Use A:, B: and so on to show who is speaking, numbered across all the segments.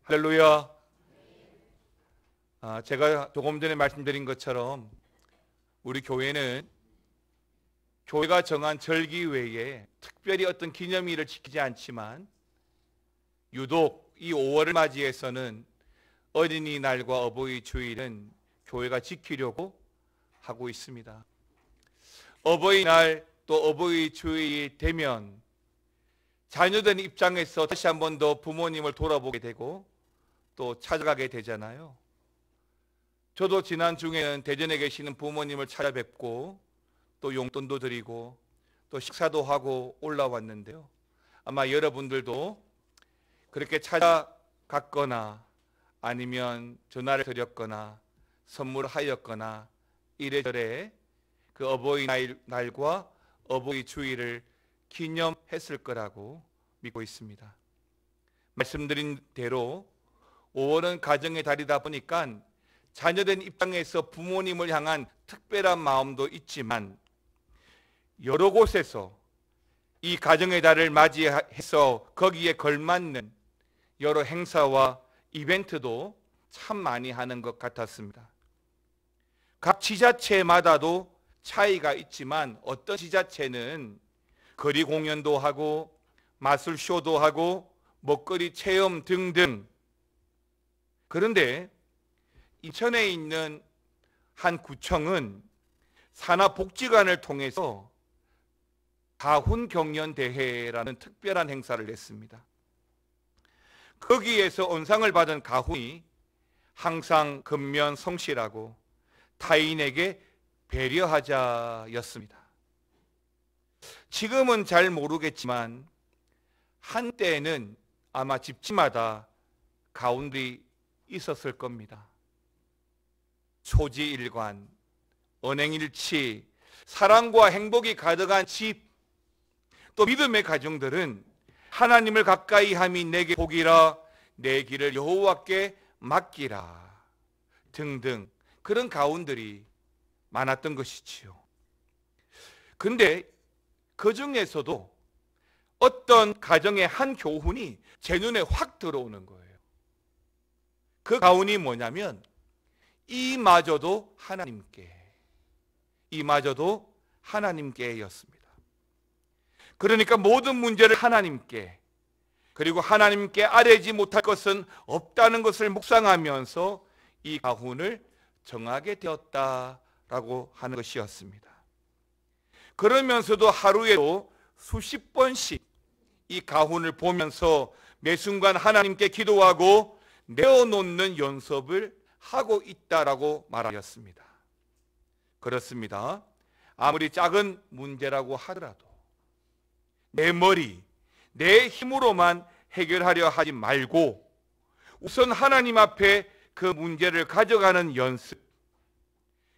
A: 할렐루야. 제가 조금 전에 말씀드린 것처럼 우리 교회는 교회가 정한 절기 외에 특별히 어떤 기념일을 지키지 않지만 유독 이 5월을 맞이해서는 어린이날과 어버이 주일은 교회가 지키려고 하고 있습니다. 어버이날 또 어버이 주일이 되면 자녀들 입장에서 다시 한 번 더 부모님을 돌아보게 되고 또 찾아가게 되잖아요. 저도 지난 중에는 대전에 계시는 부모님을 찾아뵙고 또 용돈도 드리고 또 식사도 하고 올라왔는데요. 아마 여러분들도 그렇게 찾아갔거나 아니면 전화를 드렸거나 선물을 하였거나 이래저래 그 어버이날과 어버이 주일을 기념했을 거라고 믿고 있습니다. 말씀드린 대로 5월은 가정의 달이다 보니까 자녀된 입장에서 부모님을 향한 특별한 마음도 있지만 여러 곳에서 이 가정의 달을 맞이해서 거기에 걸맞는 여러 행사와 이벤트도 참 많이 하는 것 같았습니다. 각 지자체마다도 차이가 있지만 어떤 지자체는 거리 공연도 하고 마술쇼도 하고 먹거리 체험 등등. 그런데 인천에 있는 한 구청은 산하복지관을 통해서 가훈경연대회라는 특별한 행사를 냈습니다. 거기에서 언상을 받은 가훈이 항상 근면 성실하고 타인에게 배려하자였습니다. 지금은 잘 모르겠지만 한때는 아마 집집마다 가훈들이 있었을 겁니다. 초지일관, 언행일치, 사랑과 행복이 가득한 집, 또 믿음의 가정들은 하나님을 가까이 함이 내게 복이라 내 길을 여호와께 맡기라 등등 그런 가훈들이 많았던 것이지요. 근데 그 중에서도 어떤 가정의 한 교훈이 제 눈에 확 들어오는 거예요. 그 가훈이 뭐냐면 이마저도 하나님께였습니다. 그러니까 모든 문제를 하나님께, 그리고 하나님께 아뢰지 못할 것은 없다는 것을 묵상하면서 이 가훈을 정하게 되었다라고 하는 것이었습니다. 그러면서도 하루에도 수십 번씩 이 가훈을 보면서 매 순간 하나님께 기도하고 내어놓는 연습을 하고 있다라고 말하였습니다. 그렇습니다. 아무리 작은 문제라고 하더라도 내 머리, 내 힘으로만 해결하려 하지 말고 우선 하나님 앞에 그 문제를 가져가는 연습,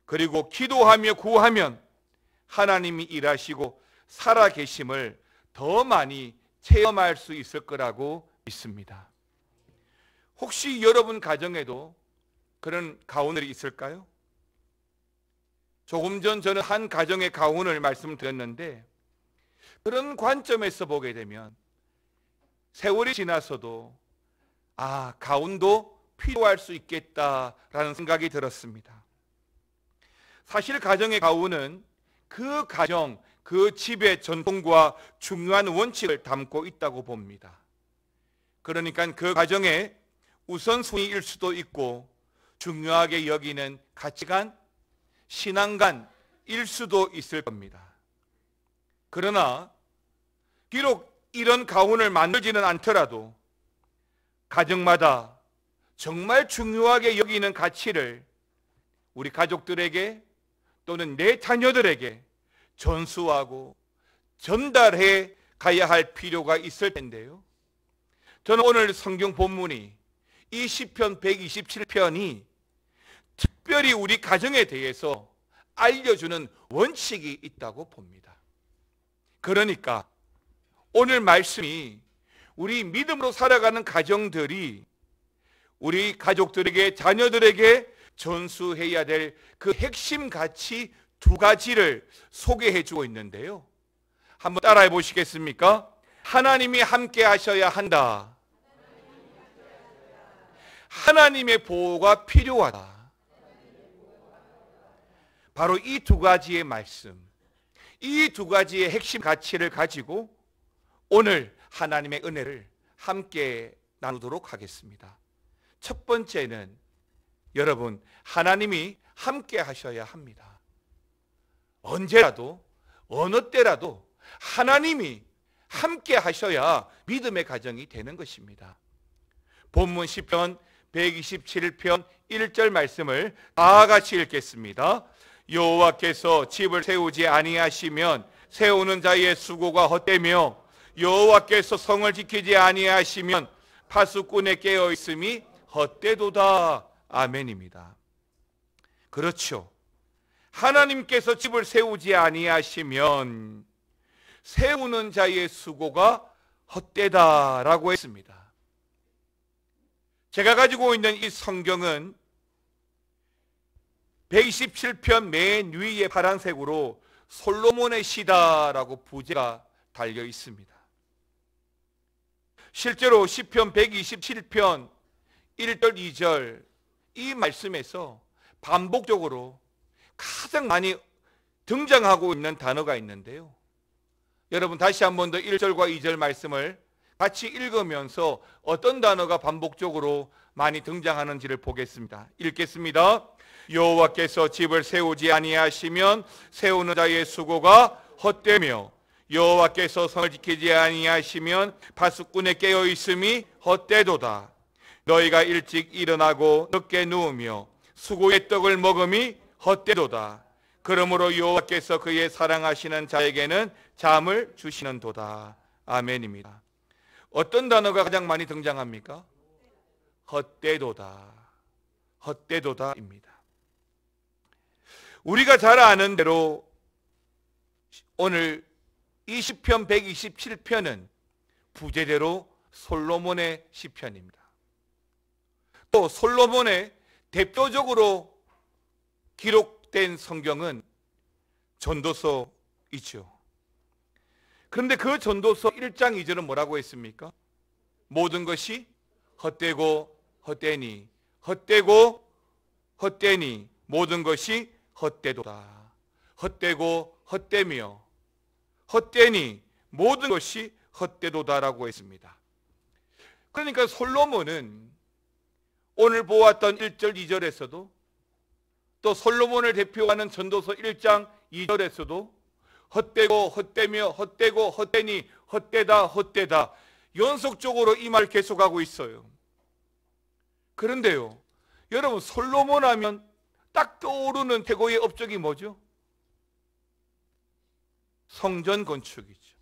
A: 그리고 기도하며 구하면 하나님이 일하시고 살아계심을 더 많이 체험할 수 있을 거라고 믿습니다. 혹시 여러분 가정에도 그런 가훈들이 있을까요? 조금 전 저는 한 가정의 가훈을 말씀드렸는데 그런 관점에서 보게 되면 세월이 지나서도 가훈도 필요할 수 있겠다라는 생각이 들었습니다. 사실 가정의 가훈은 그 가정, 그 집의 전통과 중요한 원칙을 담고 있다고 봅니다. 그러니까 그 가정의 우선순위일 수도 있고 중요하게 여기는 가치관, 신앙관일 수도 있을 겁니다. 그러나 비록 이런 가훈을 만들지는 않더라도 가정마다 정말 중요하게 여기는 가치를 우리 가족들에게 또는 내 자녀들에게 전수하고 전달해 가야 할 필요가 있을 텐데요. 저는 오늘 성경 본문이 이 시편 127편이 특별히 우리 가정에 대해서 알려주는 원칙이 있다고 봅니다. 그러니까 오늘 말씀이 우리 믿음으로 살아가는 가정들이 우리 가족들에게, 자녀들에게 전수해야 될 그 핵심 가치 두 가지를 소개해 주고 있는데요. 한번 따라해 보시겠습니까? 하나님이 함께 하셔야 한다. 하나님의 보호가 필요하다. 바로 이 두 가지의 말씀, 이 두 가지의 핵심 가치를 가지고 오늘 하나님의 은혜를 함께 나누도록 하겠습니다. 첫 번째는 여러분, 하나님이 함께 하셔야 합니다. 언제라도 어느 때라도 하나님이 함께 하셔야 믿음의 가정이 되는 것입니다. 본문 시편 127편 1절 말씀을 다 같이 읽겠습니다. 여호와께서 집을 세우지 아니하시면 세우는 자의 수고가 헛되며 여호와께서 성을 지키지 아니하시면 파수꾼에 깨어 있음이 헛되도다. 아멘입니다. 그렇죠. 하나님께서 집을 세우지 아니하시면 세우는 자의 수고가 헛되다라고 했습니다. 제가 가지고 있는 이 성경은 127편 맨 위에 파란색으로 솔로몬의 시다라고 부제가 달려 있습니다. 실제로 시편 127편 1절 2절 이 말씀에서 반복적으로 가장 많이 등장하고 있는 단어가 있는데요. 여러분 다시 한 번 더 1절과 2절 말씀을 같이 읽으면서 어떤 단어가 반복적으로 많이 등장하는지를 보겠습니다. 읽겠습니다. 여호와께서 집을 세우지 아니하시면 세우는 자의 수고가 헛되며 여호와께서 성을 지키지 아니하시면 파수꾼에 깨어 있음이 헛되도다. 너희가 일찍 일어나고 늦게 누우며 수고의 떡을 먹음이 헛되도다. 그러므로 여호와께서 그의 사랑하시는 자에게는 잠을 주시는도다. 아멘입니다. 어떤 단어가 가장 많이 등장합니까? 헛되도다. 헛되도다입니다. 우리가 잘 아는 대로 오늘 이 시편 127편은 부제대로 솔로몬의 시편입니다. 또 솔로몬의 대표적으로 기록된 성경은 전도서이죠. 그런데 그 전도서 1장 2절은 뭐라고 했습니까? 모든 것이 헛되고 헛되니 헛되고 헛되니 모든 것이 헛되도다. 헛되고 헛되며 헛되니 모든 것이 헛되도다라고 했습니다. 그러니까 솔로몬은 오늘 보았던 1절 2절에서도 또 솔로몬을 대표하는 전도서 1장 2절에서도 헛되고 헛되며 헛되고 헛되니 헛되다 헛되다 연속적으로 이 말 계속하고 있어요. 그런데요, 여러분 솔로몬 하면 딱 떠오르는 최고의 업적이 뭐죠? 성전 건축이죠.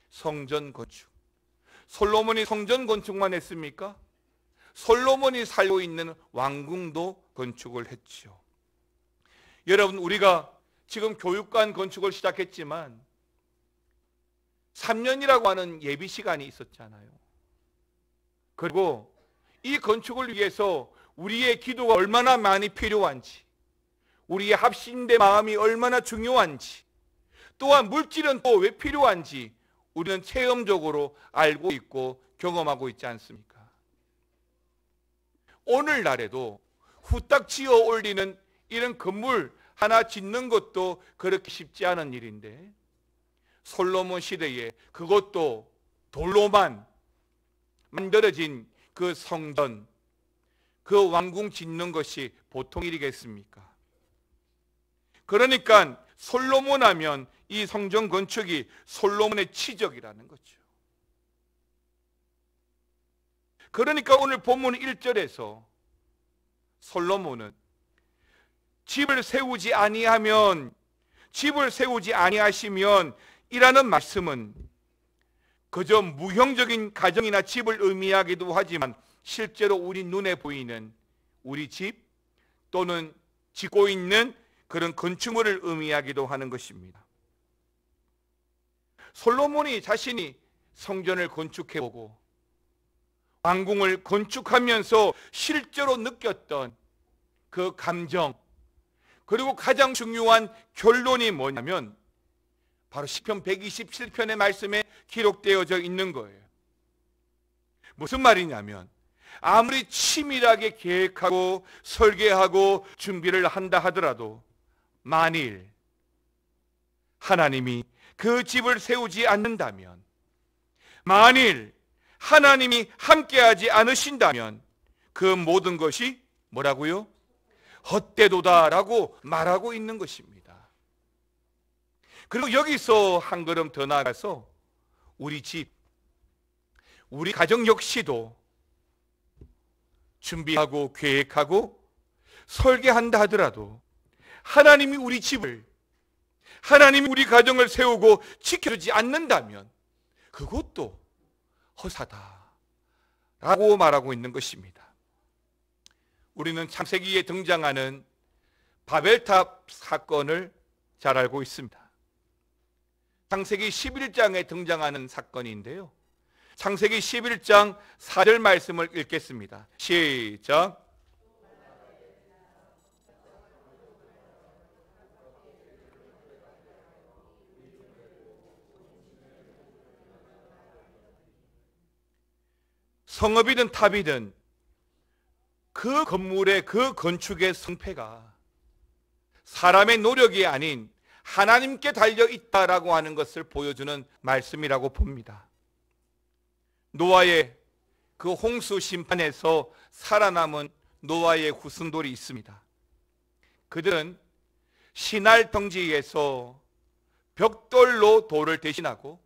A: 성전 건축. 솔로몬이 성전 건축만 했습니까? 솔로몬이 살고 있는 왕궁도 건축을 했죠. 여러분 우리가 지금 교육관 건축을 시작했지만 3년이라고 하는 예비 시간이 있었잖아요. 그리고 이 건축을 위해서 우리의 기도가 얼마나 많이 필요한지, 우리의 합심된 마음이 얼마나 중요한지, 또한 물질은 또 왜 필요한지 우리는 체험적으로 알고 있고 경험하고 있지 않습니까? 오늘날에도 후딱 지어 올리는 이런 건물 하나 짓는 것도 그렇게 쉽지 않은 일인데 솔로몬 시대에 그것도 돌로만 만들어진 그 성전, 그 왕궁 짓는 것이 보통 일이겠습니까? 그러니까 솔로몬 하면 이 성전 건축이 솔로몬의 치적이라는 거죠. 그러니까 오늘 본문 1절에서 솔로몬은 집을 세우지 아니하면, 집을 세우지 아니하시면 이라는 말씀은 그저 무형적인 가정이나 집을 의미하기도 하지만 실제로 우리 눈에 보이는 우리 집 또는 짓고 있는 그런 건축물을 의미하기도 하는 것입니다. 솔로몬이 자신이 성전을 건축해보고 왕궁을 건축하면서 실제로 느꼈던 그 감정, 그리고 가장 중요한 결론이 뭐냐면 바로 시편 127편의 말씀에 기록되어져 있는 거예요. 무슨 말이냐면 아무리 치밀하게 계획하고 설계하고 준비를 한다 하더라도 만일 하나님이 그 집을 세우지 않는다면, 만일 하나님이 함께하지 않으신다면 그 모든 것이 뭐라고요? 헛되도다라고 말하고 있는 것입니다. 그리고 여기서 한 걸음 더 나아가서 우리 집, 우리 가정 역시도 준비하고 계획하고 설계한다 하더라도 하나님이 우리 집을, 하나님이 우리 가정을 세우고 지켜주지 않는다면 그것도 허사다라고 말하고 있는 것입니다. 우리는 창세기에 등장하는 바벨탑 사건을 잘 알고 있습니다. 창세기 11장에 등장하는 사건인데요, 창세기 11장 4절 말씀을 읽겠습니다. 시작. 성읍이든 탑이든 그 건물의 그 건축의 성패가 사람의 노력이 아닌 하나님께 달려 있다라고 하는 것을 보여주는 말씀이라고 봅니다. 노아의 그 홍수 심판에서 살아남은 노아의 후손들이 있습니다. 그들은 시날 평지에서 벽돌로 돌을 대신하고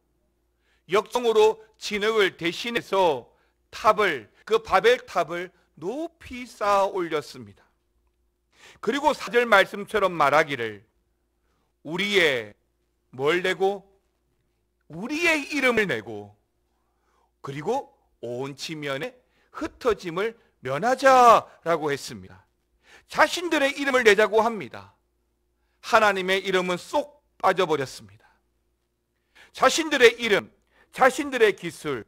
A: 역정으로 진흙을 대신해서 탑을, 그 바벨탑을 높이 쌓아 올렸습니다. 그리고 4절 말씀처럼 말하기를 우리의 뭘 내고? 우리의 이름을 내고 그리고 온 지면에 흩어짐을 면하자라고 했습니다. 자신들의 이름을 내자고 합니다. 하나님의 이름은 쏙 빠져버렸습니다. 자신들의 이름, 자신들의 기술,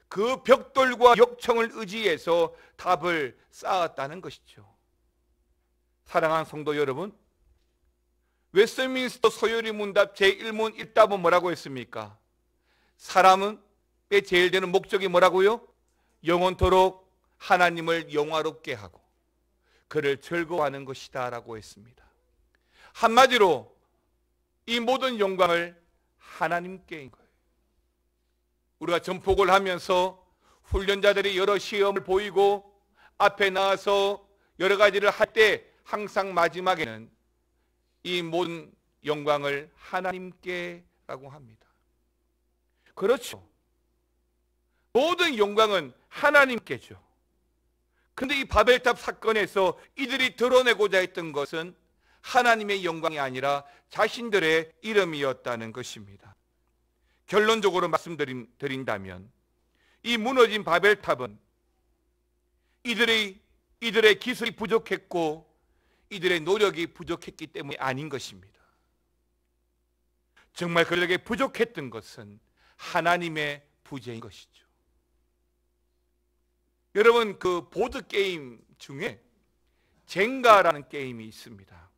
A: 그 벽돌과 역청을 의지해서 탑을 쌓았다는 것이죠. 사랑하는 성도 여러분, 웨스트민스터 서유리 문답 제1문 1답은 뭐라고 했습니까? 사람은 제일 되는 목적이 뭐라고요? 영원토록 하나님을 영화롭게 하고 그를 즐거워하는 것이다 라고 했습니다. 한마디로 이 모든 영광을 하나님께인 거예요. 우리가 전폭을 하면서 훈련자들이 여러 시험을 보이고 앞에 나와서 여러 가지를 할 때 항상 마지막에는 이 모든 영광을 하나님께라고 합니다. 그렇죠. 모든 영광은 하나님께죠. 그런데 이 바벨탑 사건에서 이들이 드러내고자 했던 것은 하나님의 영광이 아니라 자신들의 이름이었다는 것입니다. 결론적으로 말씀드린다면 이 무너진 바벨탑은 이들의 기술이 부족했고 이들의 노력이 부족했기 때문이 아닌 것입니다. 정말 그들에게 부족했던 것은 하나님의 부재인 것이죠. 여러분, 그 보드게임 중에 젠가라는 게임이 있습니다.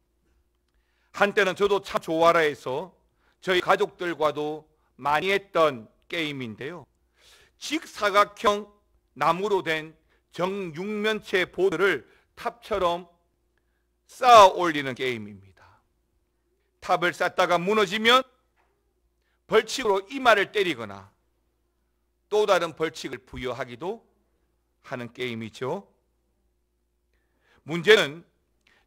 A: 한때는 저도 참 좋아라 해서 저희 가족들과도 많이 했던 게임인데요, 직사각형 나무로 된 정육면체 보드를 탑처럼 쌓아 올리는 게임입니다. 탑을 쌓다가 무너지면 벌칙으로 이마를 때리거나 또 다른 벌칙을 부여하기도 하는 게임이죠. 문제는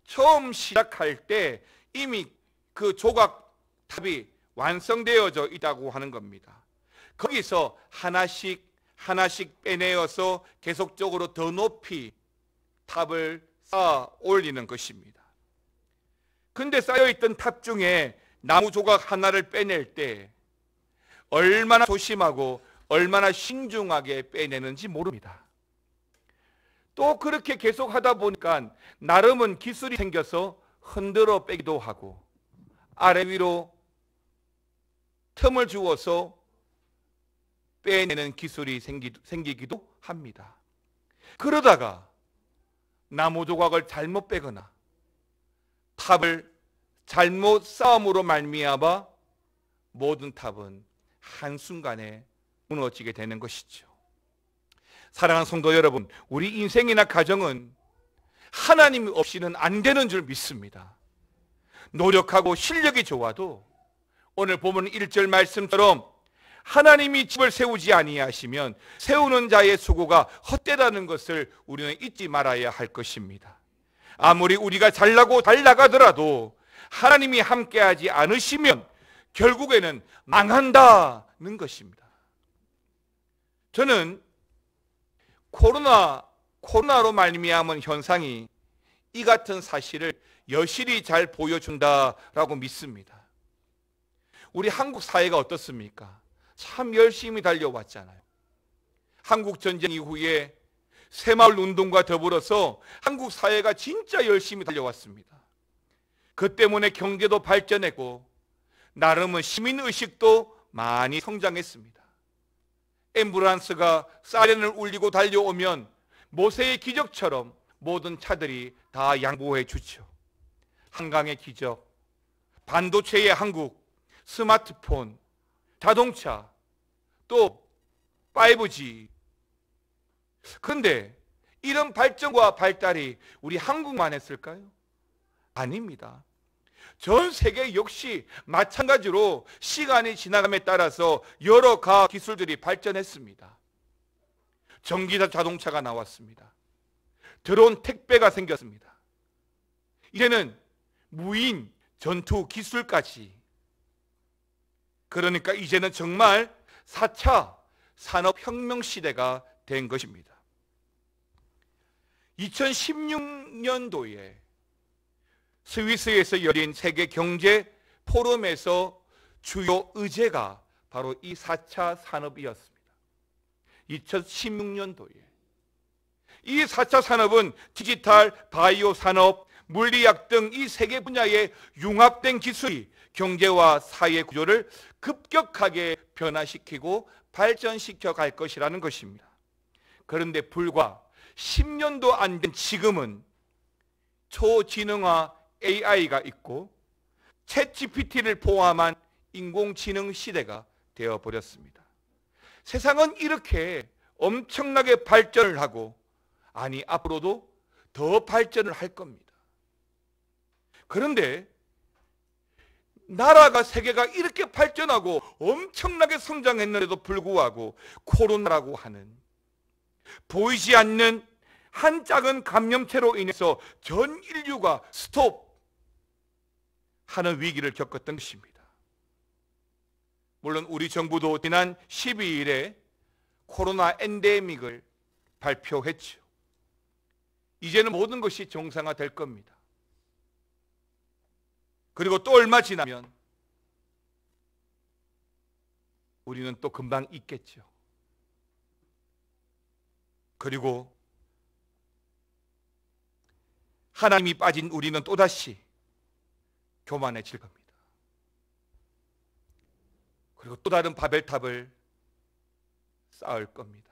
A: 처음 시작할 때 이미 그 조각 탑이 완성되어져 있다고 하는 겁니다. 거기서 하나씩 빼내어서 계속적으로 더 높이 탑을 쌓아 올리는 것입니다. 근데 쌓여있던 탑 중에 나무 조각 하나를 빼낼 때 얼마나 조심하고 얼마나 신중하게 빼내는지 모릅니다. 또 그렇게 계속 하다 보니까 나름은 기술이 생겨서 흔들어 빼기도 하고 아래 위로 틈을 주어서 빼내는 기술이 생기기도 합니다. 그러다가 나무 조각을 잘못 빼거나 탑을 잘못 쌓음으로 말미암아 모든 탑은 한순간에 무너지게 되는 것이죠. 사랑하는 성도 여러분, 우리 인생이나 가정은 하나님 없이는 안 되는 줄 믿습니다. 노력하고 실력이 좋아도 오늘 보면 1절 말씀처럼 하나님이 집을 세우지 아니하시면 세우는 자의 수고가 헛되다는 것을 우리는 잊지 말아야 할 것입니다. 아무리 우리가 잘나고 잘 나가더라도 하나님이 함께하지 않으시면 결국에는 망한다는 것입니다. 저는 코로나로 말미암은 현상이 이 같은 사실을 여실히 잘 보여준다라고 믿습니다. 우리 한국 사회가 어떻습니까? 참 열심히 달려왔잖아요. 한국 전쟁 이후에 새마을 운동과 더불어서 한국 사회가 진짜 열심히 달려왔습니다. 그 때문에 경제도 발전했고 나름은 시민의식도 많이 성장했습니다. 앰뷸런스가 사이렌을 울리고 달려오면 모세의 기적처럼 모든 차들이 다 양보해 주죠. 한강의 기적, 반도체의 한국, 스마트폰, 자동차, 또 5G. 그런데 이런 발전과 발달이 우리 한국만 했을까요? 아닙니다. 전 세계 역시 마찬가지로 시간이 지나감에 따라서 여러 과학 기술들이 발전했습니다. 전기자 자동차가 나왔습니다. 드론 택배가 생겼습니다. 이제는 무인 전투 기술까지. 그러니까 이제는 정말 4차 산업혁명 시대가 된 것입니다. 2016년도에 스위스에서 열린 세계 경제 포럼에서 주요 의제가 바로 이 4차 산업이었습니다. 2016년도에 이 4차 산업은 디지털, 바이오 산업, 물리학 등 이 세 개 분야의 융합된 기술이 경제와 사회 구조를 급격하게 변화시키고 발전시켜 갈 것이라는 것입니다. 그런데 불과 10년도 안 된 지금은 초지능화 AI가 있고 챗GPT를 포함한 인공지능 시대가 되어버렸습니다. 세상은 이렇게 엄청나게 발전을 하고 아니 앞으로도 더 발전을 할 겁니다. 그런데 나라가 세계가 이렇게 발전하고 엄청나게 성장했는데도 불구하고 코로나라고 하는 보이지 않는 한 작은 감염체로 인해서 전 인류가 스톱하는 위기를 겪었던 것입니다. 물론 우리 정부도 지난 12일에 코로나 엔데믹을 발표했죠. 이제는 모든 것이 정상화될 겁니다. 그리고 또 얼마 지나면 우리는 또 금방 잊겠죠. 그리고 하나님이 빠진 우리는 또다시 교만해질 겁니다. 그리고 또 다른 바벨탑을 쌓을 겁니다.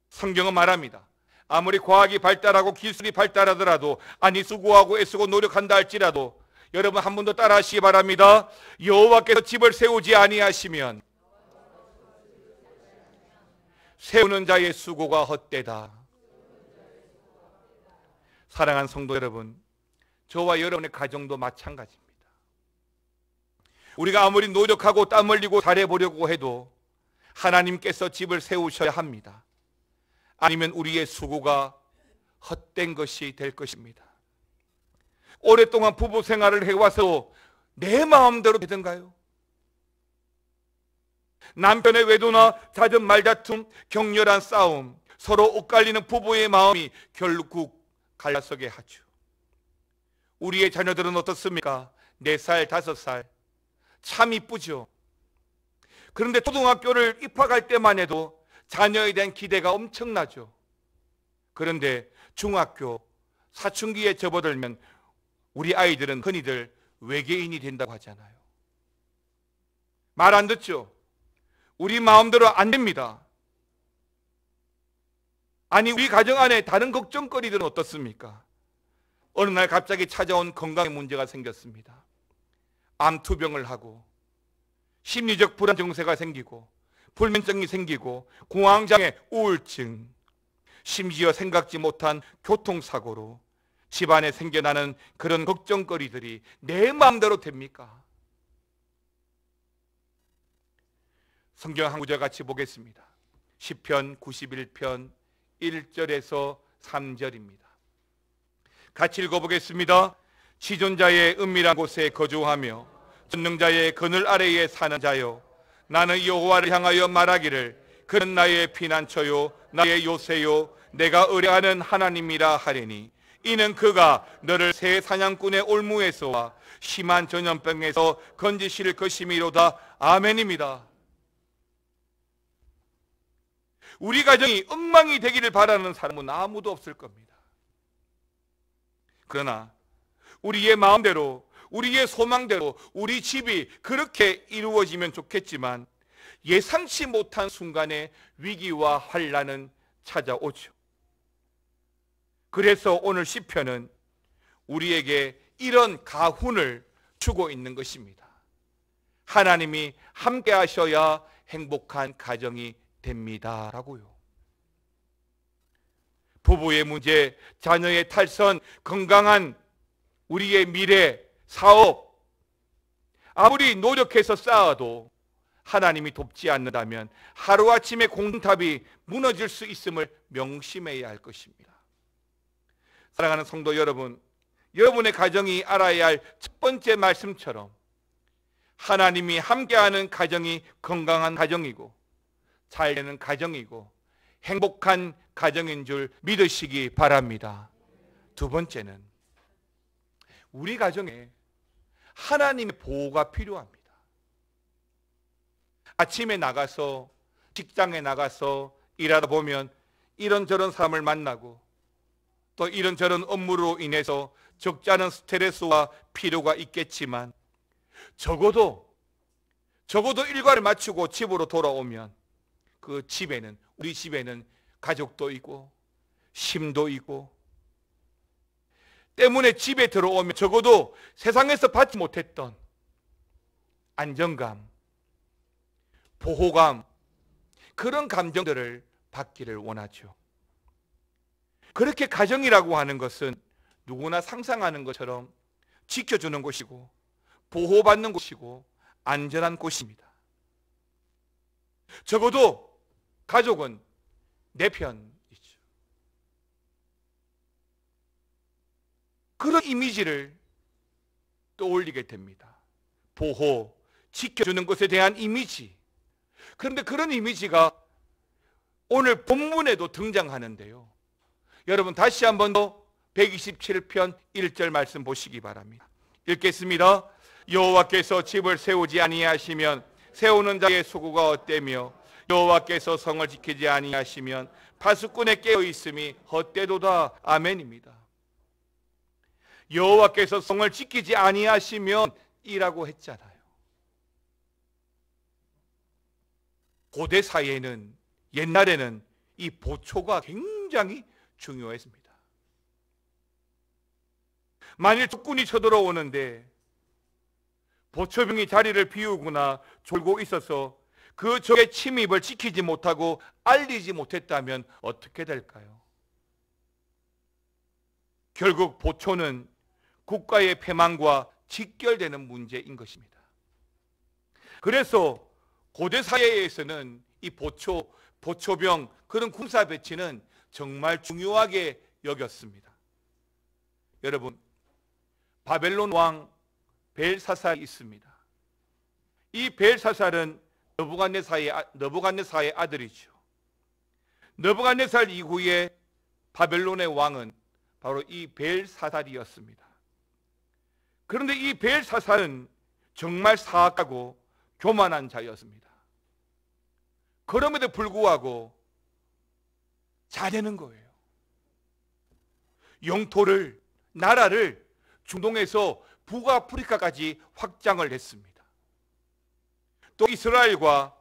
A: 성경은 말합니다. 아무리 과학이 발달하고 기술이 발달하더라도 아니 수고하고 애쓰고 노력한다 할지라도 여러분 한 번 더 따라 하시기 바랍니다. 여호와께서 집을 세우지 아니하시면 세우는 자의 수고가 헛되다. 사랑하는 성도 여러분, 저와 여러분의 가정도 마찬가지입니다. 우리가 아무리 노력하고 땀 흘리고 잘해보려고 해도 하나님께서 집을 세우셔야 합니다. 아니면 우리의 수고가 헛된 것이 될 것입니다. 오랫동안 부부 생활을 해와서 내 마음대로 되던가요? 남편의 외도나 잦은 말다툼, 격렬한 싸움, 서로 엇갈리는 부부의 마음이 결국 갈라서게 하죠. 우리의 자녀들은 어떻습니까? 4살, 5살 참 이쁘죠. 그런데 초등학교를 입학할 때만 해도 자녀에 대한 기대가 엄청나죠. 그런데 중학교, 사춘기에 접어들면 우리 아이들은 흔히들 외계인이 된다고 하잖아요. 말 안 듣죠? 우리 마음대로 안 됩니다. 아니 우리 가정 안에 다른 걱정거리들은 어떻습니까? 어느 날 갑자기 찾아온 건강에 문제가 생겼습니다. 암투병을 하고 심리적 불안 증세가 생기고 불면증이 생기고 공황장애, 우울증, 심지어 생각지 못한 교통사고로 집안에 생겨나는 그런 걱정거리들이 내 마음대로 됩니까? 성경 한 구절 같이 보겠습니다. 시편 91편 1절에서 3절입니다. 같이 읽어보겠습니다. 지존자의 은밀한 곳에 거주하며 전능자의 그늘 아래에 사는 자요, 나는 여호와를 향하여 말하기를 그는 나의 피난처요 나의 요새요 내가 의뢰하는 하나님이라 하리니 이는 그가 너를 새 사냥꾼의 올무에서와 심한 전염병에서 건지실 것이미로다. 아멘입니다. 우리 가정이 엉망이 되기를 바라는 사람은 아무도 없을 겁니다. 그러나 우리의 마음대로, 우리의 소망대로 우리 집이 그렇게 이루어지면 좋겠지만 예상치 못한 순간에 위기와 환난은 찾아오죠. 그래서 오늘 시편은 우리에게 이런 가훈을 주고 있는 것입니다. 하나님이 함께 하셔야 행복한 가정이 됩니다 라고요. 부부의 문제, 자녀의 탈선, 건강한 우리의 미래, 사업, 아무리 노력해서 쌓아도 하나님이 돕지 않는다면 하루아침에 공탑이 무너질 수 있음을 명심해야 할 것입니다. 사랑하는 성도 여러분, 여러분의 가정이 알아야 할 첫 번째 말씀처럼 하나님이 함께하는 가정이 건강한 가정이고 잘 되는 가정이고 행복한 가정인 줄 믿으시기 바랍니다. 두 번째는 우리 가정에 하나님의 보호가 필요합니다. 아침에 나가서 직장에 나가서 일하다 보면 이런저런 사람을 만나고 또 이런저런 업무로 인해서 적지 않은 스트레스와 피로가 있겠지만 적어도 일과를 마치고 집으로 돌아오면 그 집에는, 우리 집에는 가족도 있고 힘도 있고 때문에 집에 들어오면 적어도 세상에서 받지 못했던 안정감, 보호감, 그런 감정들을 받기를 원하죠. 그렇게 가정이라고 하는 것은 누구나 상상하는 것처럼 지켜주는 곳이고 보호받는 곳이고 안전한 곳입니다. 적어도 가족은 내 편이죠. 그런 이미지를 떠올리게 됩니다. 보호, 지켜주는 것에 대한 이미지. 그런데 그런 이미지가 오늘 본문에도 등장하는데요. 여러분 다시 한 번 더 127편 1절 말씀 보시기 바랍니다. 읽겠습니다. 여호와께서 집을 세우지 아니하시면 세우는 자의 수고가 헛되며 여호와께서 성을 지키지 아니하시면 파수꾼의 깨어 있음이 헛되도다. 아멘입니다. 여호와께서 성을 지키지 아니하시면 이라고 했잖아요. 고대 사회에는, 옛날에는 이 보초가 굉장히 중요했습니다. 만일 적군이 쳐들어오는데 보초병이 자리를 비우거나 졸고 있어서 그 적의 침입을 지키지 못하고 알리지 못했다면 어떻게 될까요? 결국 보초는 국가의 패망과 직결되는 문제인 것입니다. 그래서 고대 사회에서는 이 보초병, 그런 군사 배치는 정말 중요하게 여겼습니다. 여러분, 바벨론 왕 벨사살이 있습니다. 이 벨사살은 느부갓네살의 아들이죠. 느부갓네살 이후에 바벨론의 왕은 바로 이 벨사살이었습니다. 그런데 이 벨사살은 정말 사악하고 교만한 자였습니다. 그럼에도 불구하고 잘되는 거예요. 영토를, 나라를 중동에서 북아프리카까지 확장을 했습니다. 또 이스라엘과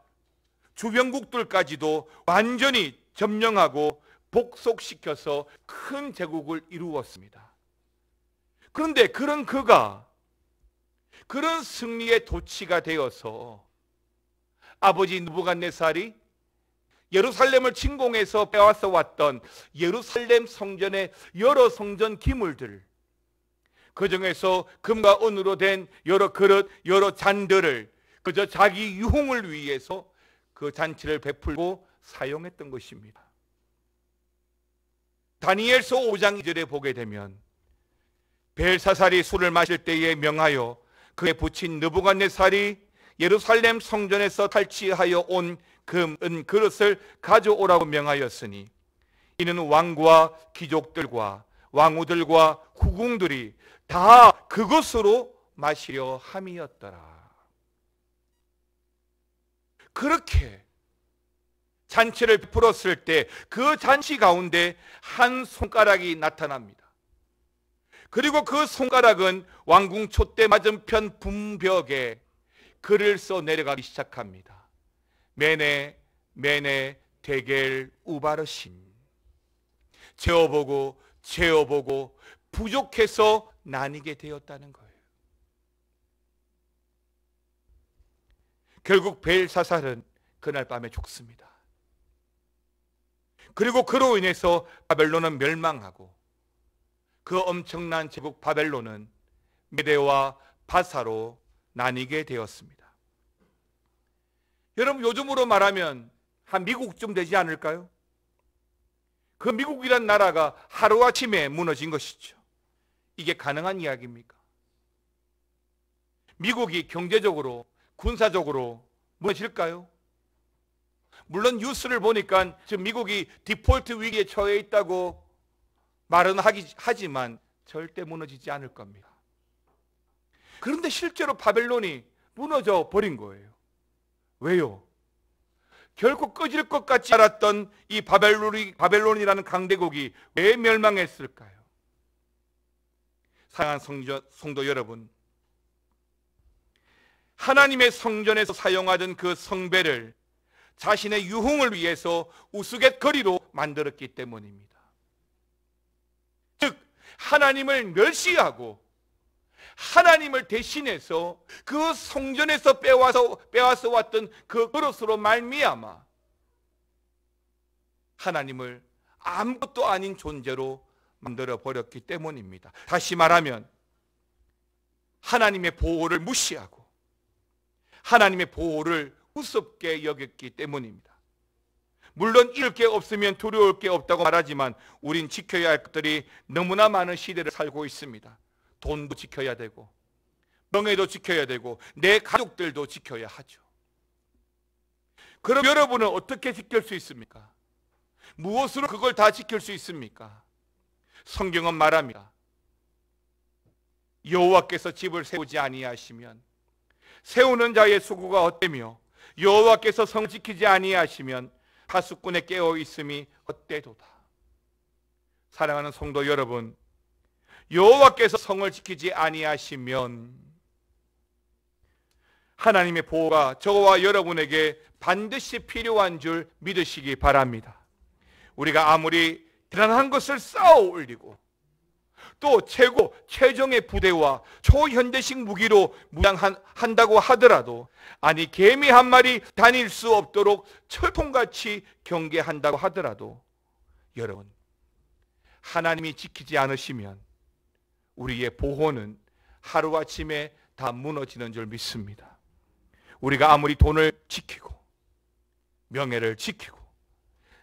A: 주변국들까지도 완전히 점령하고 복속시켜서 큰 제국을 이루었습니다. 그런데 그런 그가 그런 승리의 도취가 되어서 아버지 느부갓네살이 예루살렘을 침공해서 빼앗아 왔던 예루살렘 성전의 여러 성전 기물들, 그 중에서 금과 은으로 된 여러 그릇, 여러 잔들을 그저 자기 유흥을 위해서 그 잔치를 베풀고 사용했던 것입니다. 다니엘서 5장 2절에 보게 되면 벨사살이 술을 마실 때에 명하여 그의 부친 느부갓네살이 예루살렘 성전에서 탈취하여 온 금, 은 그릇을 가져오라고 명하였으니 이는 왕과 귀족들과 왕후들과 후궁들이 다 그것으로 마시려 함이었더라. 그렇게 잔치를 베풀었을 때 그 잔치 가운데 한 손가락이 나타납니다. 그리고 그 손가락은 왕궁 촛대 맞은편 분벽에 글을 써 내려가기 시작합니다. 메네 메네 데겔 우바르신. 재어보고 재어보고 부족해서 나뉘게 되었다는 거예요. 결국 벨사살은 그날 밤에 죽습니다. 그리고 그로 인해서 바벨론은 멸망하고 그 엄청난 제국 바벨론은 메대와 바사로 나뉘게 되었습니다. 여러분, 요즘으로 말하면 한 미국쯤 되지 않을까요? 그 미국이란 나라가 하루아침에 무너진 것이죠. 이게 가능한 이야기입니까? 미국이 경제적으로, 군사적으로 무너질까요? 물론 뉴스를 보니까 지금 미국이 디폴트 위기에 처해 있다고 말은 하지만 절대 무너지지 않을 겁니다. 그런데 실제로 바벨론이 무너져 버린 거예요. 왜요? 결코 꺼질 것 같지 않았던 이 바벨론이라는 강대국이 왜 멸망했을까요? 사랑하는 성도 여러분, 하나님의 성전에서 사용하던 그 성배를 자신의 유흥을 위해서 우스갯거리로 만들었기 때문입니다. 즉, 하나님을 멸시하고 하나님을 대신해서 그 성전에서 빼와서 왔던 그 그릇으로 말미암아 하나님을 아무것도 아닌 존재로 만들어 버렸기 때문입니다. 다시 말하면 하나님의 보호를 무시하고 하나님의 보호를 우습게 여겼기 때문입니다. 물론 잃을 게 없으면 두려울 게 없다고 말하지만 우린 지켜야 할 것들이 너무나 많은 시대를 살고 있습니다. 돈도 지켜야 되고 명예도 지켜야 되고 내 가족들도 지켜야 하죠. 그럼 여러분은 어떻게 지킬 수 있습니까? 무엇으로 그걸 다 지킬 수 있습니까? 성경은 말합니다. 여호와께서 집을 세우지 아니하시면 세우는 자의 수고가 헛되며 여호와께서 성을 지키지 아니하시면 파수꾼에 깨어 있음이 헛되도다. 사랑하는 성도 여러분, 여호와께서 성을 지키지 아니하시면 하나님의 보호가 저와 여러분에게 반드시 필요한 줄 믿으시기 바랍니다. 우리가 아무리 대단한 것을 쌓아 올리고 또 최정의 부대와 초현대식 무기로 무장한다고 하더라도, 아니 개미 한 마리 다닐 수 없도록 철통같이 경계한다고 하더라도, 여러분, 하나님이 지키지 않으시면 우리의 보호는 하루아침에 다 무너지는 줄 믿습니다. 우리가 아무리 돈을 지키고 명예를 지키고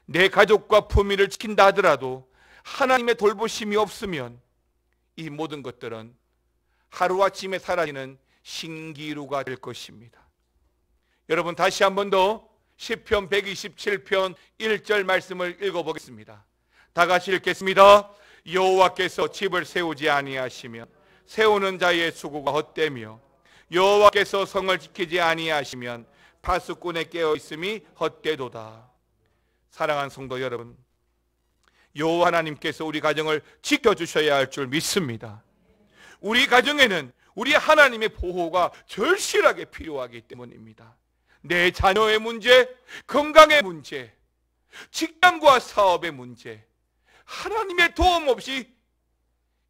A: 내 가족과 품위를 지킨다 하더라도 하나님의 돌보심이 없으면 이 모든 것들은 하루아침에 사라지는 신기루가 될 것입니다. 여러분, 다시 한 번 더 시편 127편 1절 말씀을 읽어보겠습니다. 다 같이 읽겠습니다. 여호와께서 집을 세우지 아니하시면 세우는 자의 수고가 헛되며 여호와께서 성을 지키지 아니하시면 파수꾼에 깨어 있음이 헛되도다. 사랑하는 성도 여러분, 여호와 하나님께서 우리 가정을 지켜주셔야 할 줄 믿습니다. 우리 가정에는 우리 하나님의 보호가 절실하게 필요하기 때문입니다. 내 자녀의 문제, 건강의 문제, 직장과 사업의 문제, 하나님의 도움 없이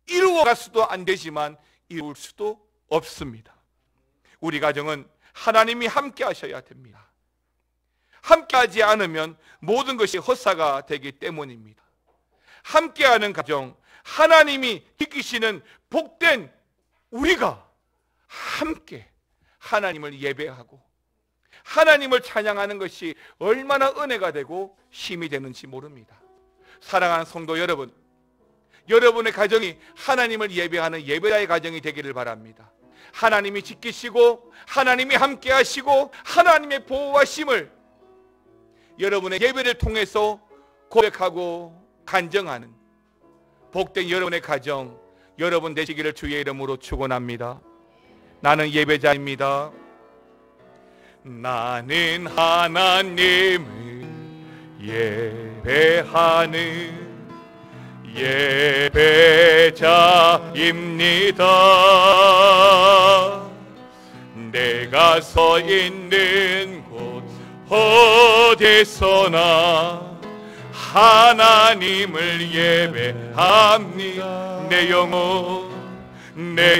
A: 이루어갈 수도 안 되지만 이룰 수도 없습니다. 우리 가정은 하나님이 함께 하셔야 됩니다. 함께하지 않으면 모든 것이 헛사가 되기 때문입니다. 함께하는 가정, 하나님이 지키시는 복된 우리가 함께 하나님을 예배하고 하나님을 찬양하는 것이 얼마나 은혜가 되고 힘이 되는지 모릅니다. 사랑하는 성도 여러분, 여러분의 가정이 하나님을 예배하는 예배자의 가정이 되기를 바랍니다. 하나님이 지키시고 하나님이 함께 하시고 하나님의 보호하심을 여러분의 예배를 통해서 고백하고 간증하는 복된 여러분의 가정, 여러분 되시기를 주의 이름으로 축원합니다. 나는 예배자입니다. 나는 하나님을 예배하는 예배자입니다. 내가 서 있는 곳 어디서나 하나님을 예배합니다. 내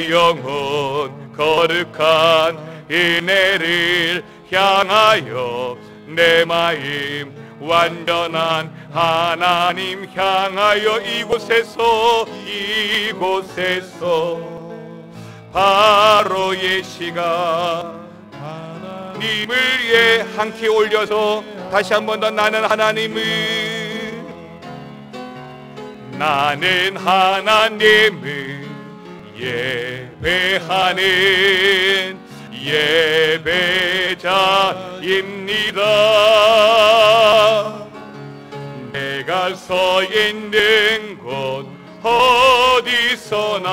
A: 영혼 거룩한 은혜를 향하여 내 마음 완전한 하나님 향하여 이곳에서 바로 이 시간 하나님을 함께 올려서 다시 한 번 더 나는 하나님을 예배하는 예배자입니다. 내가 서 있는 곳 어디서나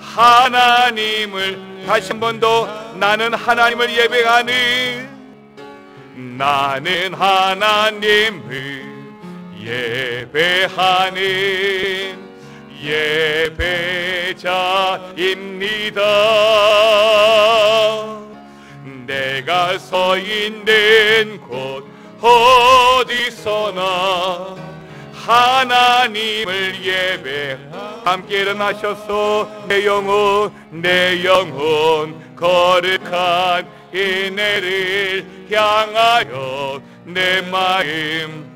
A: 하나님을 다시 한 번 더 나는 하나님을 예배하는 예배하는 예배자입니다. 내가 서 있는 곳 어디서나 하나님을 함께 일어나셔서 내 영혼 거룩한 은혜를 향하여 내 마음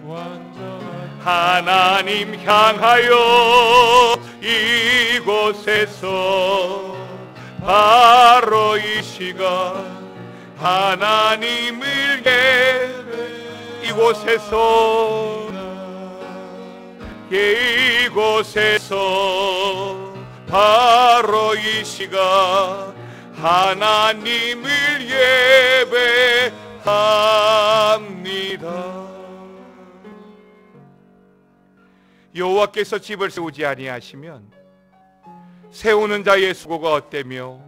A: 하나님 향하여 이곳에서 바로 이 시간 하나님을 이곳에서 바로 이 시간 하나님을 예배합니다. 여호와께서 집을 세우지 아니하시면 세우는 자의 수고가 헛되며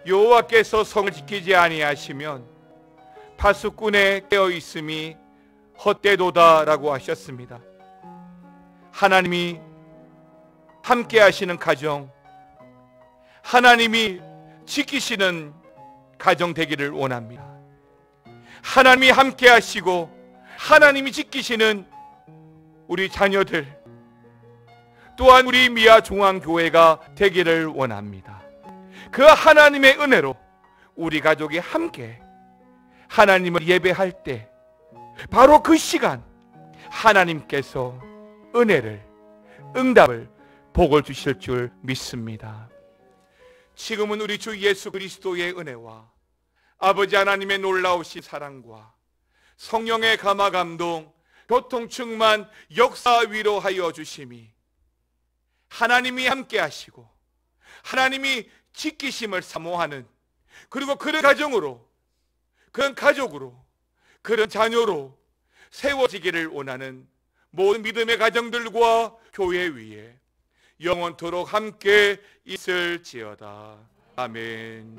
A: 여호와께서 성을 지키지 아니하시면 파수꾼의 깨어있음이 헛되도다라고 하셨습니다. 하나님이 함께 하시는 가정, 하나님이 지키시는 가정 되기를 원합니다. 하나님이 함께 하시고 하나님이 지키시는 우리 자녀들, 또한 우리 미아 중앙교회가 되기를 원합니다. 그 하나님의 은혜로 우리 가족이 함께 하나님을 예배할 때 바로 그 시간 하나님께서 은혜를, 응답을, 복을 주실 줄 믿습니다. 지금은 우리 주 예수 그리스도의 은혜와 아버지 하나님의 놀라우신 사랑과 성령의 감화 감동, 교통 충만, 역사 위로하여 주심이 하나님이 함께 하시고 하나님이 지키심을 사모하는, 그리고 그런 가정으로, 그런 가족으로, 그런 자녀로 세워지기를 원하는 모든 믿음의 가정들과 교회 위에 영원토록 함께 있을지어다. 아멘.